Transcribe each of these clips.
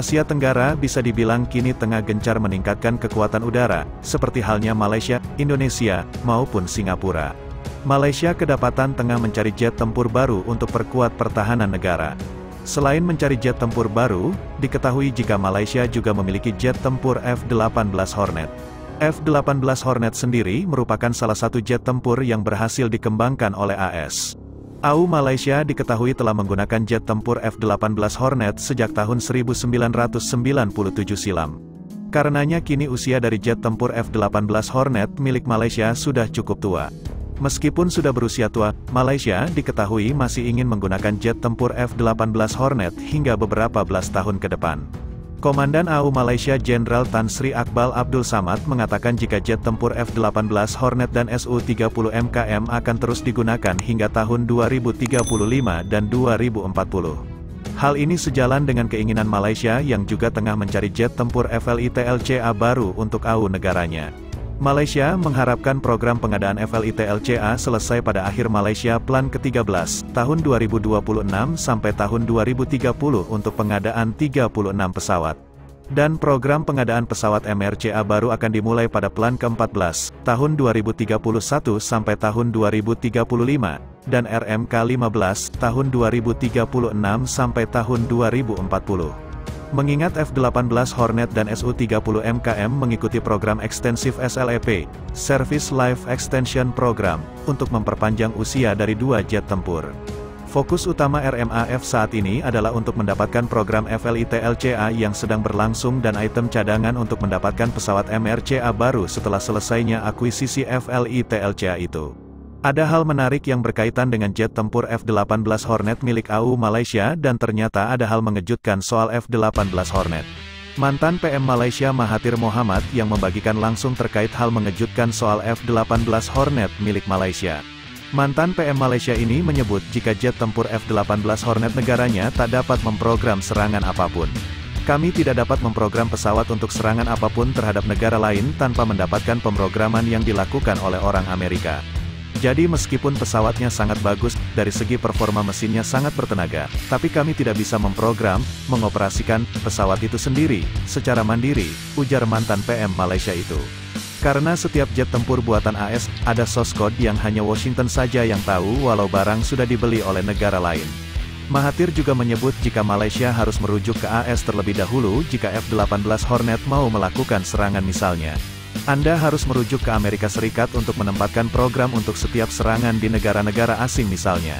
Asia Tenggara bisa dibilang kini tengah gencar meningkatkan kekuatan udara, seperti halnya Malaysia, Indonesia, maupun Singapura. Malaysia kedapatan tengah mencari jet tempur baru untuk perkuat pertahanan negara. Selain mencari jet tempur baru, diketahui jika Malaysia juga memiliki jet tempur F-18 Hornet. F-18 Hornet sendiri merupakan salah satu jet tempur yang berhasil dikembangkan oleh AS. AU Malaysia diketahui telah menggunakan jet tempur F-18 Hornet sejak tahun 1997 silam. Karenanya kini usia dari jet tempur F-18 Hornet milik Malaysia sudah cukup tua. Meskipun sudah berusia tua, Malaysia diketahui masih ingin menggunakan jet tempur F-18 Hornet hingga beberapa belas tahun ke depan. Komandan AU Malaysia Jenderal Tan Sri Akbal Abdul Samad mengatakan jika jet tempur F-18 Hornet dan Su-30 MKM akan terus digunakan hingga tahun 2035 dan 2040. Hal ini sejalan dengan keinginan Malaysia yang juga tengah mencari jet tempur FLIT-LCA baru untuk AU negaranya. Malaysia mengharapkan program pengadaan FLIT-LCA selesai pada akhir Malaysia Plan ke-13, tahun 2026 sampai tahun 2030 untuk pengadaan 36 pesawat. Dan program pengadaan pesawat MRCA baru akan dimulai pada Plan ke-14, tahun 2031 sampai tahun 2035, dan RMK-15, tahun 2036 sampai tahun 2040. Mengingat F-18 Hornet dan Su-30 MKM mengikuti program ekstensif SLEP, Service Life Extension Program, untuk memperpanjang usia dari dua jet tempur. Fokus utama RMAF saat ini adalah untuk mendapatkan program FLIT-LCA yang sedang berlangsung dan item cadangan untuk mendapatkan pesawat MRCA baru setelah selesainya akuisisi FLIT-LCA itu. Ada hal menarik yang berkaitan dengan jet tempur F-18 Hornet milik AU Malaysia dan ternyata ada hal mengejutkan soal F-18 Hornet. Mantan PM Malaysia Mahathir Mohamad yang membagikan langsung terkait hal mengejutkan soal F-18 Hornet milik Malaysia. Mantan PM Malaysia ini menyebut jika jet tempur F-18 Hornet negaranya tak dapat memprogram serangan apapun. Kami tidak dapat memprogram pesawat untuk serangan apapun terhadap negara lain tanpa mendapatkan pemrograman yang dilakukan oleh orang Amerika. Jadi meskipun pesawatnya sangat bagus, dari segi performa mesinnya sangat bertenaga, tapi kami tidak bisa memprogram, mengoperasikan pesawat itu sendiri, secara mandiri, ujar mantan PM Malaysia itu. Karena setiap jet tempur buatan AS, ada source code yang hanya Washington saja yang tahu walau barang sudah dibeli oleh negara lain. Mahathir juga menyebut jika Malaysia harus merujuk ke AS terlebih dahulu jika F-18 Hornet mau melakukan serangan misalnya. Anda harus merujuk ke Amerika Serikat untuk menempatkan program untuk setiap serangan di negara-negara asing misalnya.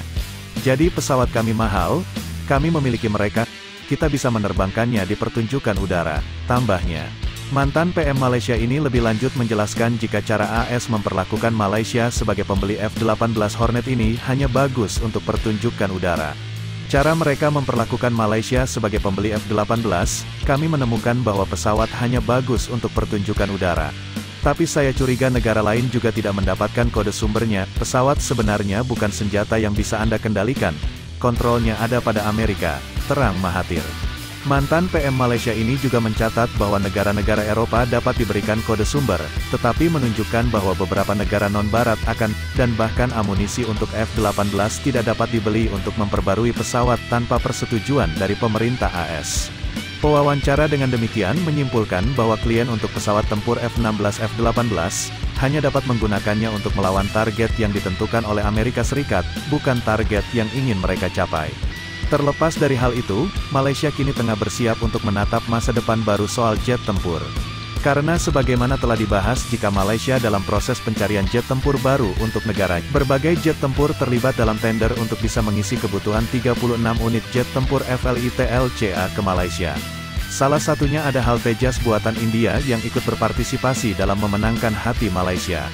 Jadi pesawat kami mahal, kami memiliki mereka, kita bisa menerbangkannya di pertunjukan udara, tambahnya. Mantan PM Malaysia ini lebih lanjut menjelaskan jika cara AS memperlakukan Malaysia sebagai pembeli F-18 Hornet ini hanya bagus untuk pertunjukan udara. Cara mereka memperlakukan Malaysia sebagai pembeli F-18, kami menemukan bahwa pesawat hanya bagus untuk pertunjukan udara. Tapi saya curiga negara lain juga tidak mendapatkan kode sumbernya, pesawat sebenarnya bukan senjata yang bisa Anda kendalikan, kontrolnya ada pada Amerika, terang Mahathir. Mantan PM Malaysia ini juga mencatat bahwa negara-negara Eropa dapat diberikan kode sumber, tetapi menunjukkan bahwa beberapa negara non-barat akan, dan bahkan amunisi untuk F-18 tidak dapat dibeli untuk memperbarui pesawat tanpa persetujuan dari pemerintah AS. Pewawancara dengan demikian menyimpulkan bahwa klien untuk pesawat tempur F-16 F-18, hanya dapat menggunakannya untuk melawan target yang ditentukan oleh Amerika Serikat, bukan target yang ingin mereka capai. Terlepas dari hal itu, Malaysia kini tengah bersiap untuk menatap masa depan baru soal jet tempur. Karena sebagaimana telah dibahas jika Malaysia dalam proses pencarian jet tempur baru untuk negara, berbagai jet tempur terlibat dalam tender untuk bisa mengisi kebutuhan 36 unit jet tempur FLIT-LCA ke Malaysia. Salah satunya ada HAL Tejas buatan India yang ikut berpartisipasi dalam memenangkan hati Malaysia.